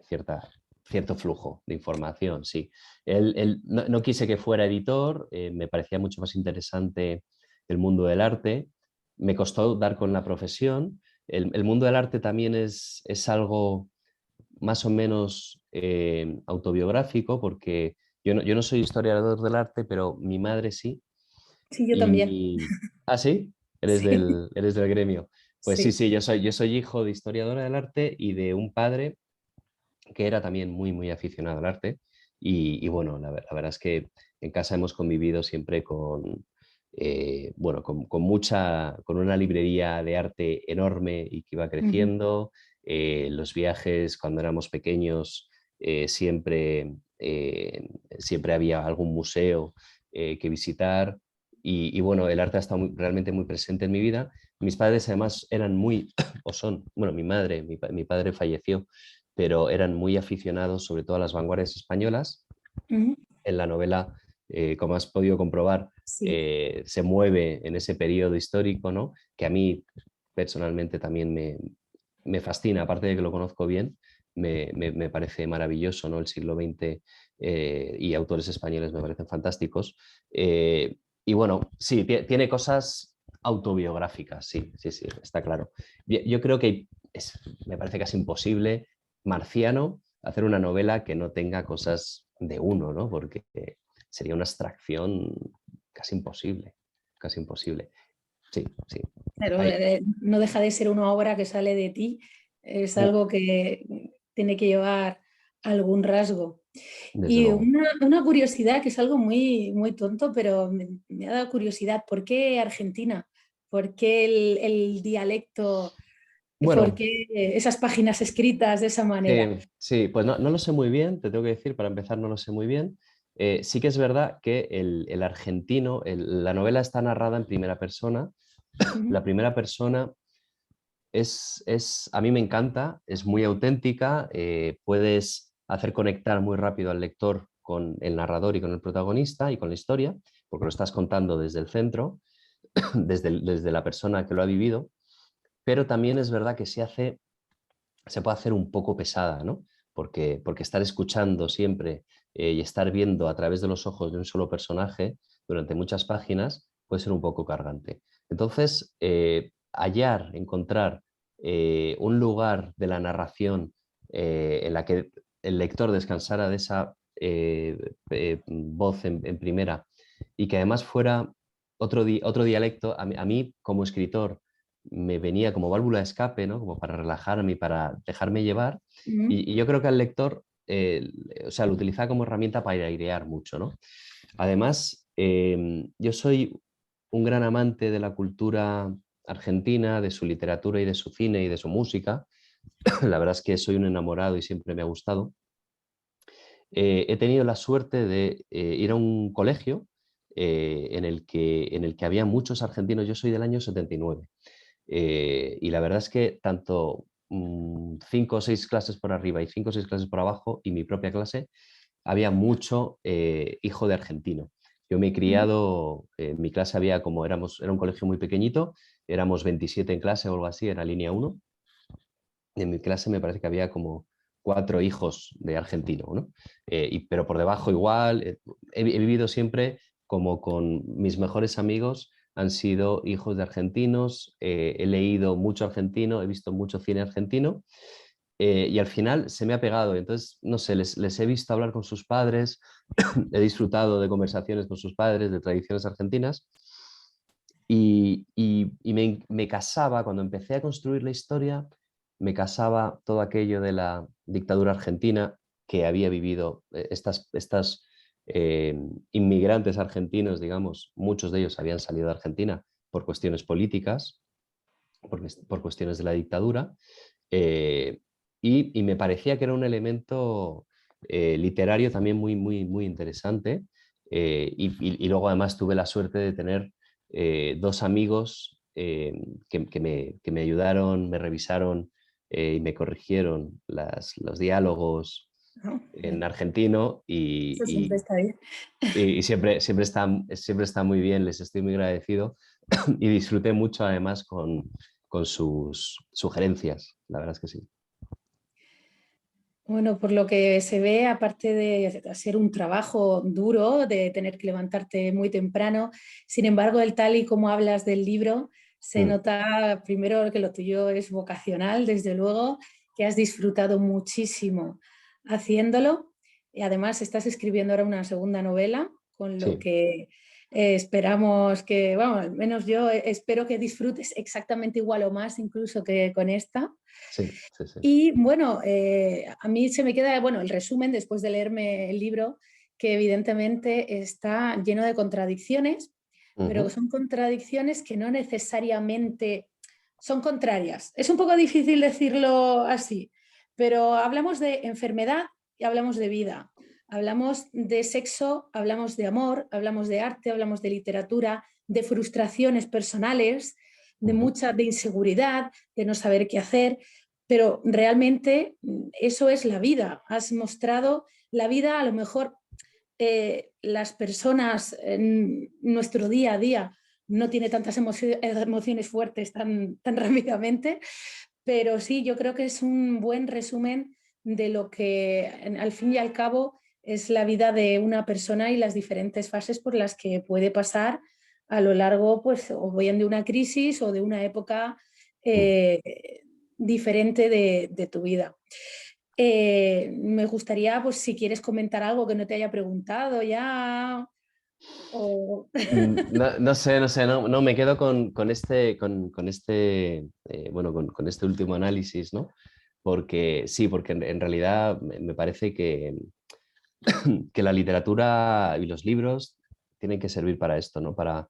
cierta, cierto flujo de información, sí. Él no quise que fuera editor, me parecía mucho más interesante el mundo del arte, me costó dar con la profesión. El mundo del arte también es algo más o menos autobiográfico, porque yo no soy historiador del arte, pero mi madre sí. Sí, yo también. Y, ¿ah, sí? Eres Sí, del gremio. Pues sí, sí. sí, yo soy hijo de historiadora del arte y de un padre que era también muy, muy aficionado al arte. Y bueno, la verdad es que en casa hemos convivido siempre bueno, con una librería de arte enorme y que iba Ujú. creciendo. Los viajes cuando éramos pequeños siempre había algún museo que visitar. Y bueno, el arte ha estado realmente muy presente en mi vida. Mis padres además eran muy, o son, bueno, mi padre falleció, pero eran muy aficionados sobre todo a las vanguardias españolas. Ujú. En la novela, como has podido comprobar, Sí. se mueve en ese periodo histórico, ¿no? Que a mí personalmente también me fascina, aparte de que lo conozco bien, me parece maravilloso, ¿no? El siglo XX y autores españoles me parecen fantásticos. Y bueno, sí, tiene cosas autobiográficas, sí, sí, sí, está claro. Yo creo que me parece casi imposible, marciano, hacer una novela que no tenga cosas de uno, ¿no? Porque sería una abstracción casi imposible, casi imposible. Sí, sí. Pero Hay, no deja de ser una obra que sale de ti, es mm, algo que tiene que llevar algún rasgo. desde Y luego. una curiosidad, que es algo muy, muy tonto, pero me ha dado curiosidad. ¿Por qué Argentina? ¿Por qué el dialecto? ¿Por Bueno, qué esas páginas escritas de esa manera? sí, sí, pues no lo sé muy bien, te tengo que decir, para empezar no lo sé muy bien. Sí que es verdad que el argentino, la novela está narrada en primera persona. Ujú, La primera persona a mí me encanta, es muy auténtica, puedes hacer conectar muy rápido al lector con el narrador y con el protagonista y con la historia, porque lo estás contando desde el centro, desde la persona que lo ha vivido, pero también es verdad que se puede hacer un poco pesada, ¿no? Porque estar escuchando siempre y estar viendo a través de los ojos de un solo personaje durante muchas páginas puede ser un poco cargante. Entonces, encontrar un lugar de la narración en la que el lector descansara de esa voz en primera y que además fuera otro dialecto, a mí como escritor me venía como válvula de escape, ¿no? Como para relajarme y para dejarme llevar. ujú. Y yo creo que al lector, o sea, lo utilizaba como herramienta para airear mucho, ¿no? Además, yo soy un gran amante de la cultura argentina, de su literatura y de su cine y de su música. La verdad es que soy un enamorado y siempre me ha gustado. He tenido la suerte de ir a un colegio en el que había muchos argentinos. Yo soy del año 79. Y la verdad es que tanto 5 o 6 clases por arriba y 5 o 6 clases por abajo y mi propia clase, había mucho hijo de argentino. Yo me he Ujú. criado, en mi clase era un colegio muy pequeñito, éramos 27 en clase o algo así, era línea uno. Y en mi clase me parece que había como 4 hijos de argentino, ¿no? Pero por debajo igual, he vivido siempre como con mis mejores amigos han sido hijos de argentinos, he leído mucho argentino, he visto mucho cine argentino y al final se me ha pegado. Entonces, no sé, les he visto hablar con sus padres, he disfrutado de conversaciones con sus padres, de tradiciones argentinas y me casaba, cuando empecé a construir la historia, me casaba todo aquello de la dictadura argentina que había vivido estas inmigrantes argentinos, digamos, muchos de ellos habían salido de Argentina por cuestiones políticas, por cuestiones de la dictadura, eh, y me parecía que era un elemento literario también muy interesante. Y luego además tuve la suerte de tener dos amigos que me ayudaron, me revisaron y me corrigieron los diálogos ¿no? en argentino Eso siempre está bien. y siempre está muy bien, les estoy muy agradecido y disfruté mucho además con sus sugerencias, la verdad es que sí. Bueno, por lo que se ve, aparte de ser un trabajo duro, de tener que levantarte muy temprano, sin embargo, el tal y como hablas del libro, se nota primero que lo tuyo es vocacional, desde luego, que has disfrutado muchísimo haciéndolo y además estás escribiendo ahora una segunda novela, con lo Sí, que esperamos que, bueno, al menos yo espero que disfrutes exactamente igual o más incluso que con esta. sí, sí, sí. Y bueno, a mí se me queda, bueno, el resumen después de leerme el libro, que evidentemente está lleno de contradicciones, pero Ujú, son contradicciones que no necesariamente son contrarias. Es un poco difícil decirlo así, pero hablamos de enfermedad y hablamos de vida. Hablamos de sexo, hablamos de amor, hablamos de arte, hablamos de literatura, de frustraciones personales, ujú. de inseguridad, de no saber qué hacer, pero realmente eso es la vida. Has mostrado la vida, a lo mejor las personas en nuestro día a día no tiene tantas emociones fuertes tan rápidamente, pero sí, yo creo que es un buen resumen de lo que al fin y al cabo es la vida de una persona y las diferentes fases por las que puede pasar a lo largo, pues, o bien de una crisis o de una época eh, diferente de tu vida. Me gustaría, pues, si quieres comentar algo que no te haya preguntado ya. O... No, no sé, no, me quedo con este, bueno, con este último análisis, ¿no? Porque sí, porque en realidad me parece que la literatura y los libros tienen que servir para esto, ¿no? Para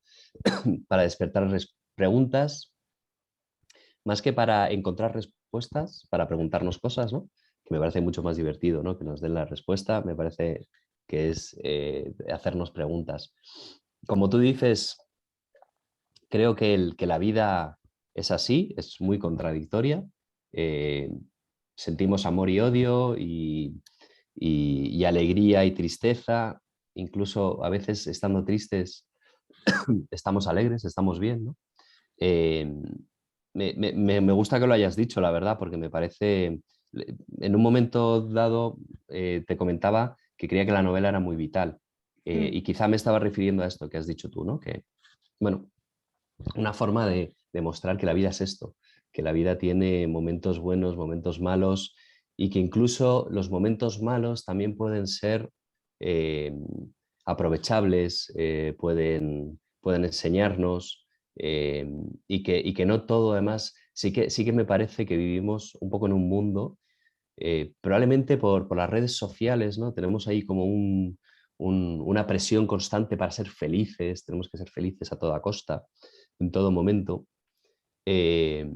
despertar preguntas, más que para encontrar respuestas, para preguntarnos cosas, ¿no? Que me parece mucho más divertido, ¿no? Que nos den la respuesta, me parece que es hacernos preguntas. Como tú dices, creo que la vida es así, es muy contradictoria. Eh, sentimos amor y odio y alegría y tristeza. Incluso a veces estando tristes estamos alegres, estamos bien, ¿no? Eh, me gusta que lo hayas dicho, la verdad, porque me parece, en un momento dado te comentaba que creía que la novela era muy vital y quizá me estaba refiriendo a esto que has dicho tú, ¿no? Que, bueno, una forma de demostrar que la vida es esto, que la vida tiene momentos buenos, momentos malos y que incluso los momentos malos también pueden ser eh, aprovechables, pueden enseñarnos y que no todo además, sí que me parece que vivimos un poco en un mundo, probablemente por las redes sociales, ¿no? Tenemos ahí como una presión constante para ser felices, tenemos que ser felices a toda costa en todo momento. Eh,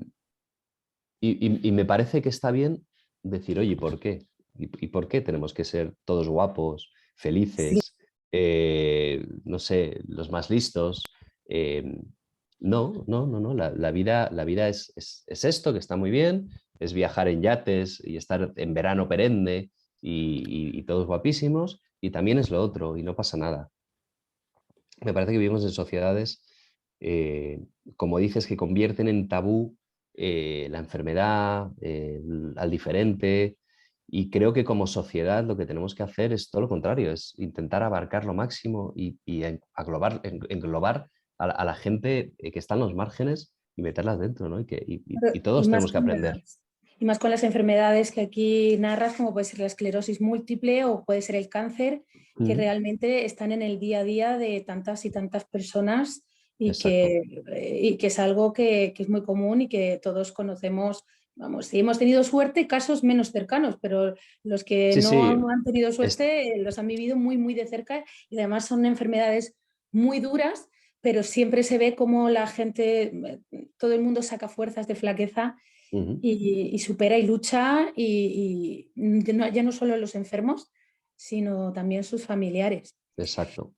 y me parece que está bien decir, oye, ¿por qué? ¿Y por qué tenemos que ser todos guapos, Sí, felices, no sé, los más listos? Eh, no. La vida es esto, que está muy bien, es viajar en yates y estar en verano perenne y todos guapísimos, y también es lo otro, y no pasa nada. Me parece que vivimos en sociedades, eh, como dices, que convierten en tabú la enfermedad, al diferente, y creo que como sociedad lo que tenemos que hacer es todo lo contrario, es intentar abarcar lo máximo y englobar a la gente que está en los márgenes y meterlas dentro, ¿no? Y Y todos más tenemos que aprender. y más con las enfermedades que aquí narras, como puede ser la esclerosis múltiple o puede ser el cáncer, que realmente están en el día a día de tantas y tantas personas Exacto. y que es algo que es muy común y que todos conocemos. Vamos, sí hemos tenido suerte, casos menos cercanos, pero los que Sí, no sí, han tenido es, suerte los han vivido muy, muy de cerca y además son enfermedades muy duras, pero siempre se ve como la gente, todo el mundo saca fuerzas de flaqueza y supera y lucha y ya no solo los enfermos, sino también sus familiares. exacto.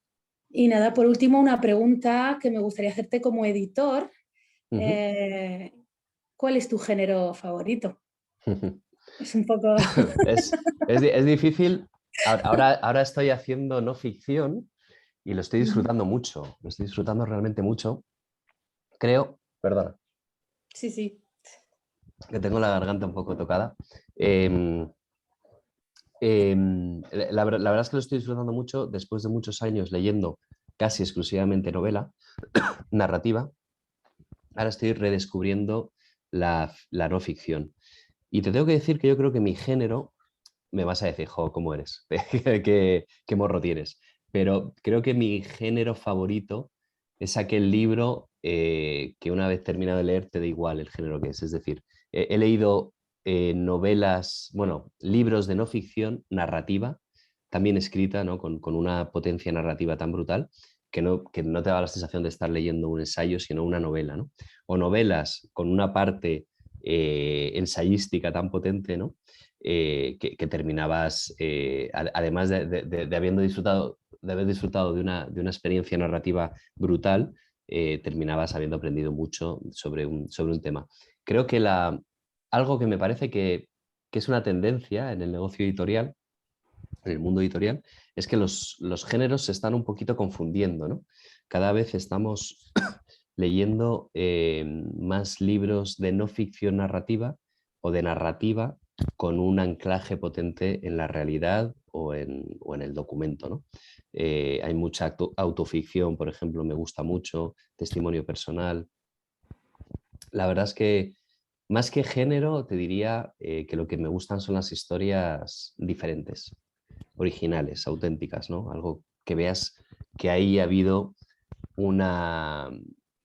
Y nada, por último, una pregunta que me gustaría hacerte como editor. Ujú. Eh, ¿Cuál es tu género favorito? Es un poco... Es difícil. Ahora estoy haciendo no ficción y lo estoy disfrutando mucho. Lo estoy disfrutando realmente mucho. Creo, perdona, Sí, sí. que tengo la garganta un poco tocada. Em, la verdad es que lo estoy disfrutando mucho después de muchos años leyendo casi exclusivamente novela narrativa. Ahora estoy redescubriendo la no ficción. Y te tengo que decir que yo creo que mi género, me vas a decir, jo, ¿cómo eres? ¿Qué morro tienes? Pero creo que mi género favorito es aquel libro que una vez terminado de leer te da igual el género que es. Es decir, he leído novelas, bueno, libros de no ficción narrativa, también escrita, ¿no? Con una potencia narrativa tan brutal que no te da la sensación de estar leyendo un ensayo, sino una novela, ¿no? O novelas con una parte ensayística tan potente, ¿no? Que terminabas, además de habiendo disfrutado, de haber disfrutado de una experiencia narrativa brutal, terminabas habiendo aprendido mucho sobre un tema. Creo que algo que me parece que es una tendencia en el negocio editorial, en el mundo editorial, es que los géneros se están un poquito confundiendo, ¿no? Cada vez estamos leyendo más libros de no ficción narrativa o de narrativa con un anclaje potente en la realidad o en el documento, ¿no? Hay mucha autoficción, por ejemplo, me gusta mucho, testimonio personal. La verdad es que más que género, te diría que lo que me gustan son las historias diferentes, originales, auténticas, ¿no? Algo que veas que ahí ha habido una,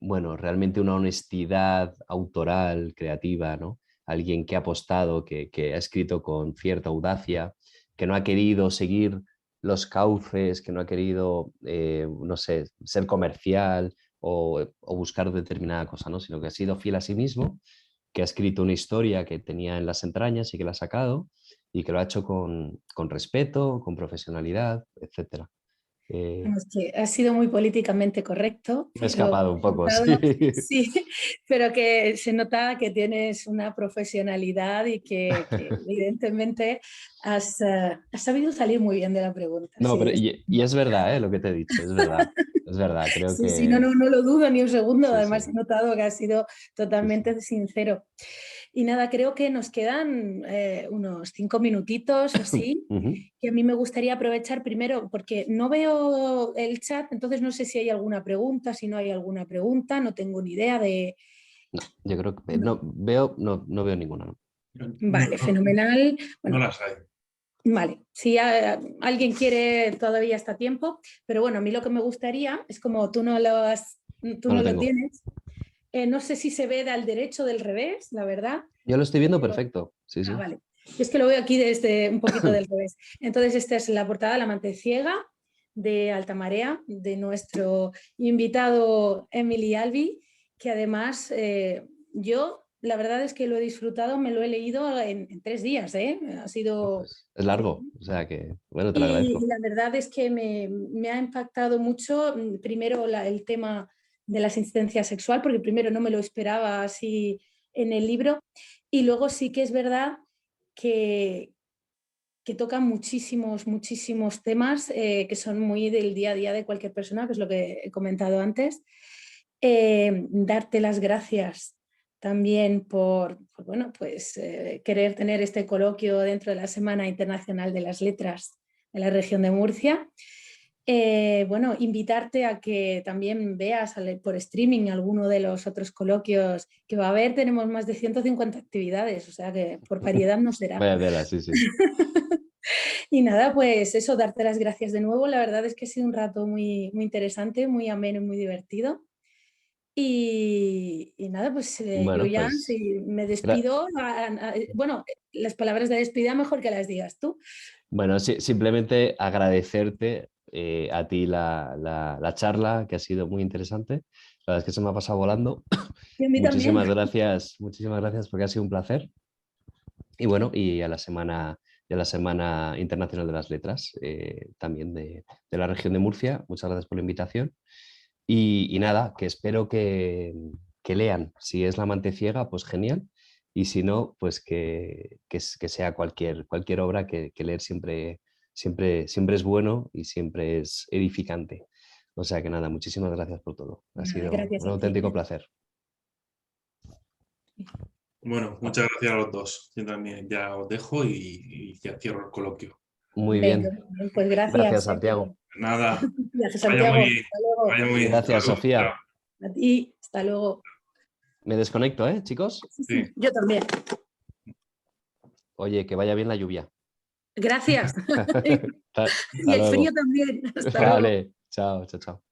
bueno, realmente una honestidad autoral, creativa, ¿no? Alguien que ha apostado, que ha escrito con cierta audacia, que no ha querido seguir los cauces, que no ha querido, no sé, ser comercial o buscar determinada cosa, ¿no? Sino que ha sido fiel a sí mismo, que ha escrito una historia que tenía en las entrañas y que la ha sacado y que lo ha hecho con respeto, con profesionalidad, etcétera. Vamos, que ha sido muy políticamente correcto, Me he pero escapado un poco, sí. sí, pero que se nota que tienes una profesionalidad y que evidentemente has sabido salir muy bien de la pregunta. No, pero Sí, y es verdad, ¿eh? Lo que te he dicho, es verdad. Es verdad, creo sí, sí, no, que no lo dudo ni un segundo. sí, sí, Además, he notado que has sido sí, sí. totalmente sincero. Y nada, creo que nos quedan unos 5 minutitos o así, Ujú. que a mí me gustaría aprovechar primero, porque no veo el chat, entonces no sé si hay alguna pregunta, si no hay alguna pregunta, no tengo ni idea de... No, yo creo que No. no veo ninguna, ¿no? No, Vale, fenomenal. no Bueno, las hay. vale, si alguien quiere, todavía está a tiempo, pero bueno, a mí lo que me gustaría es como tú No no lo lo tengo. tienes, no sé si se ve del derecho o del revés, la verdad. Yo lo estoy viendo Pero, perfecto, sí, sí. vale. Yo es que lo veo aquí desde un poquito del revés. Entonces, esta es la portada La amante ciega de Alta Marea, de nuestro invitado Emily Albi, que además yo, la verdad es que lo he disfrutado, me lo he leído en 3 días, ¿eh? Ha No, sido... pues es Sí. largo, o sea que, bueno, te lo Y agradezco. la verdad es que me ha impactado mucho, primero el tema de la asistencia sexual, porque primero no me lo esperaba así en el libro, y luego sí que es verdad que, que toca muchísimos, muchísimos temas que son muy del día a día de cualquier persona, que es lo que he comentado antes. Darte las gracias también bueno, pues, querer tener este coloquio dentro de la Semana Internacional de las Letras en la región de Murcia. Bueno, invitarte a que también veas por streaming alguno de los otros coloquios que va a haber. Tenemos más de 150 actividades, o sea que por variedad no será. Vaya tela, sí, sí. Y nada, pues eso, darte las gracias de nuevo. La verdad es que ha sido un rato muy, muy interesante, muy ameno y muy divertido. Y nada, pues yo Bueno, ya pues sí, me despido. Bueno, las palabras de despedida mejor que las digas tú. bueno, simplemente agradecerte a ti la charla, que ha sido muy interesante. La verdad es que se me ha pasado volando. Y a mí también. Muchísimas gracias porque ha sido un placer. Y bueno, y a la Semana Internacional de las Letras, también de la región de Murcia. Muchas gracias por la invitación. Y nada, que espero que lean. Si es La amante ciega, pues genial. Y si no, pues que sea cualquier obra que leer siempre es bueno y siempre es edificante. O sea que nada, muchísimas gracias por todo. Ha Nada, sido gracias un a ti. auténtico placer. Bueno, muchas gracias a los dos. Yo también ya os dejo y ya cierro el coloquio. Muy Venga, bien. pues Gracias, gracias. Santiago. Nada, Gracias, vaya muy Santiago. bien. Hasta luego. Vaya muy bien. Hasta Gracias, luego. Chao. Sofía. A ti, hasta luego. Me desconecto, ¿eh, chicos? Sí, Sí. sí, yo también. Oye, que vaya bien la lluvia. Gracias. Hasta Y el luego. frío también. Hasta luego. Vale, chao, chao, chao.